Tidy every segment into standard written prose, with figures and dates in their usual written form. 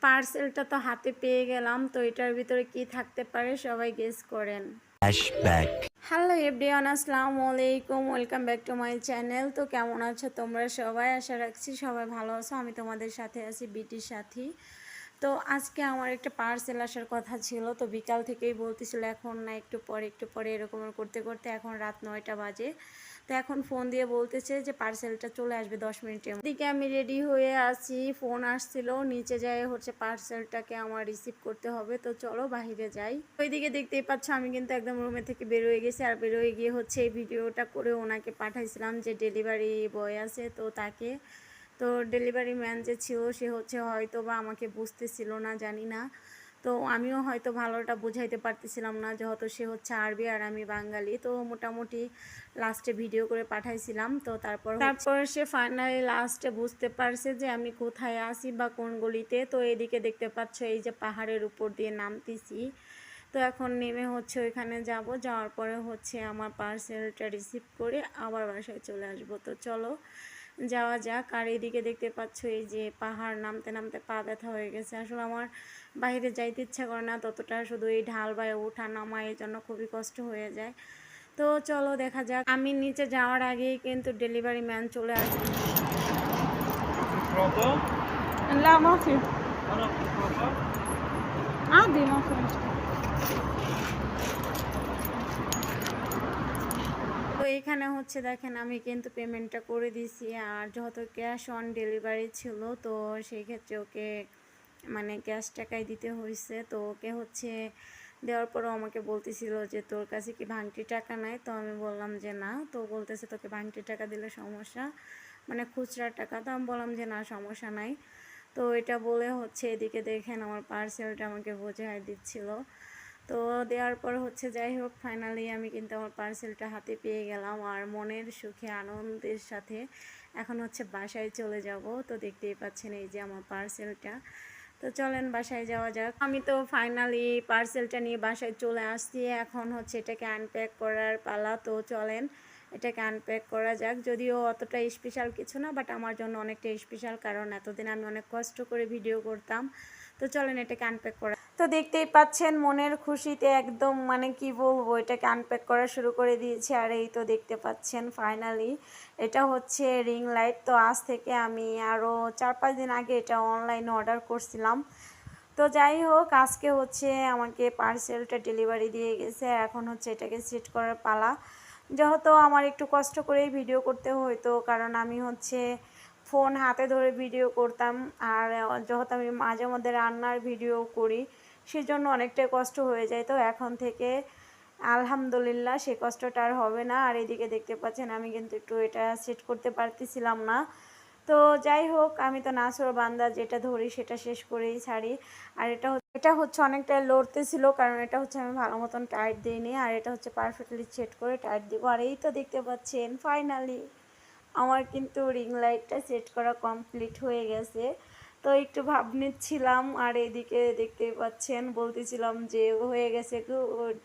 পার্সেলটা তো হাতে পেয়ে গেলাম, তো এটার ভিতরে কি থাকতে পারে সবাই গেস করেন। হ্যালো এভরিওয়ান, আসসালামু আলাইকুম, welcome back to my channel. তো কেমন আছো তোমরা সবাই? আশা রাখছি সবাই ভালো আছো। আমি তোমাদের সাথে আছি, বিটির সাথী। তো আজকে আমার একটা পার্সেল আসার কথা ছিল, তো বিকাল থেকেই বলতেছিল এখন না একটু পরে এরকম করতে করতে এখন রাত 9টা বাজে। তো এখন ফোন দিয়ে বলতেছে যে পার্সেলটা চলে আসবে 10 মিনিটের মধ্যে। এদিকে আমি রেডি হয়ে আছি, ফোন আসছিল, নিচে যাই হচ্ছে পার্সেলটাকে আমার রিসিভ করতে হবে। তো চলো বাহিরে যাই। ওইদিকে দেখতেই পাচ্ছ আমি কিন্তু একদম রুমে থেকে বেরোয় গেছি, আর বেরোয় গিয়ে হচ্ছে এই ভিডিওটা করে ওনাকে পাঠাইছিলাম যে ডেলিভারি বয় আছে তো তাকে। তো ডেলিভারি ম্যান যে ছিল সে হচ্ছে হয়তো বা আমাকে বুঝতেছিল না, জানি না। তো আমিও হয়তো ভালোটা বুঝাইতে পারতেছিলাম না, যেহেতু সে হচ্ছে আরবি আর আমি বাঙালি। তো মোটামুটি লাস্টে ভিডিও করে পাঠাইছিলাম। তো তারপর সে ফাইনালি লাস্টে বুঝতে পারছে যে আমি কোথায় আছি বা কোন গলিতে। তো এদিকে দেখতে পাচ্ছ এই যে পাহাড়ের উপর দিয়ে নামতেছি। তো এখন নেমে হচ্ছে ওইখানে যাব, যাওয়ার পরে হচ্ছে আমার পার্সেলটা রিসিভ করে আবার বাসায় চলে আসবো। তো চলো যাওয়া যাক। আর এদিকে দেখতে পাচ্ছ এই যে পাহাড় নামতে নামতে পা ব্যথা হয়ে গেছে। আসলে আমার বাইরে যাইতে ইচ্ছা করে না ততটা, শুধু এই ঢাল বায়ে ওঠা নামা এই জন্য খুবই কষ্ট হয়ে যায়। তো চলো দেখা যাক। আমি নিচে যাওয়ার আগেই কিন্তু ডেলিভারি ম্যান চলে আসবে। لا ما في عادي ما في مشكلة. তো এখানে হচ্ছে দেখেন আমি কিন্তু পেমেন্টটা করে দিছি, আর যেহেতু ক্যাশ অন ডেলিভারি ছিল তো সেই ক্ষেত্রে ওকে মানে ক্যাশ টাকাই দিতে হয়েছে। তো ওকে হচ্ছে দেওয়ার পরও আমাকে বলতেছিল যে তোর কাছে কি ভাঙটি টাকা নাই? তো আমি বললাম যে না। তো বলতেছে তোকে ভাঙটি টাকা দিলে সমস্যা, মানে খুচরা টাকা। তো আমি বললাম যে না সমস্যা নাই। তো এটা বলে হচ্ছে এদিকে দেখেন আমার পার্সেলটা আমাকে বোঝাই দিচ্ছিল। তো দেওয়ার পর হচ্ছে যাই হোক ফাইনালি আমি কিন্তু আমার পার্সেলটা হাতে পেয়ে গেলাম, আর মনের সুখে আনন্দের সাথে এখন হচ্ছে বাসায় চলে যাব। তো দেখতেই পাচ্ছেন এই যে আমার পার্সেলটা। তো চলেন বাসায় যাওয়া যাক। আমি তো ফাইনালি পার্সেলটা নিয়ে বাসায় চলে আসছি, এখন হচ্ছে এটাকে আনপ্যাক করার পালা। তো চলেন এটাকে আনপ্যাক করা যাক। যদিও অতটা স্পেশাল কিছু না, বাট আমার জন্য অনেকটা স্পেশাল, কারণ এতদিন আমি অনেক কষ্ট করে ভিডিও করতাম। তো চলেন এটাকে আনপ্যাক করা। তো দেখতেই পাচ্ছেন মনের খুশিতে একদম মানে কি বলবো, এটাকে আনপ্যাক করা শুরু করে দিয়েছি। আর এই তো দেখতে পাচ্ছেন ফাইনালি এটা হচ্ছে রিং লাইট। তো আজ থেকে আমি আরও 4-5 দিন আগে এটা অনলাইনে অর্ডার করছিলাম। তো যাই হোক আজকে হচ্ছে আমাকে পার্সেলটা ডেলিভারি দিয়ে গেছে, এখন হচ্ছে এটাকে সেট করার পালা। যেহেতু আমার একটু কষ্ট করেই ভিডিও করতে হতো, কারণ আমি হচ্ছে ফোন হাতে ধরে ভিডিও করতাম, আর যেহেতু আমি মাঝে মধ্যে রান্নার ভিডিও করি সেজন্য অনেকটাই কষ্ট হয়ে যায়। তো এখন থেকে আলহামদুলিল্লাহ সে কষ্টটা আর হবে না। আর এদিকে দেখতে পাচ্ছেন আমি কিন্তু একটু এটা সেট করতে পারতেছিলাম না। তো যাই হোক আমি তো নাছোড় বান্দা, যেটা ধরি সেটা শেষ করেই ছাড়ি। আর এটা হচ্ছে অনেকটা লড়তেছিল, কারণ এটা হচ্ছে আমি ভালো মতন টাইট দিইনি, আর এটা হচ্ছে পারফেক্টলি সেট করে টাইট দিব। আর এই তো দেখতে পাচ্ছেন ফাইনালি আমার কিন্তু রিং লাইটটা সেট করা কমপ্লিট হয়ে গেছে। তো একটু ভাব নিচ্ছিলাম, আর এদিকে দেখতেই পাচ্ছেন বলতেছিলাম যে হয়ে গেছে গুড।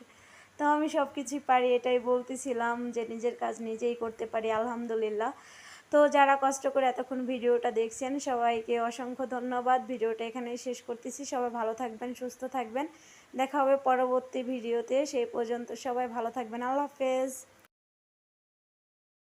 তো আমি সব কিছুই পারি এটাই বলতেছিলাম, যে নিজের কাজ নিজেই করতে পারি আলহামদুলিল্লাহ। তো যারা কষ্ট করে এতক্ষণ ভিডিওটা দেখছেন সবাইকে অসংখ্য ধন্যবাদ। ভিডিওটা এখানেই শেষ করতেছি। সবাই ভালো থাকবেন, সুস্থ থাকবেন। দেখা হবে পরবর্তী ভিডিওতে। সেই পর্যন্ত সবাই ভালো থাকবেন। আল্লাহ হাফেজ।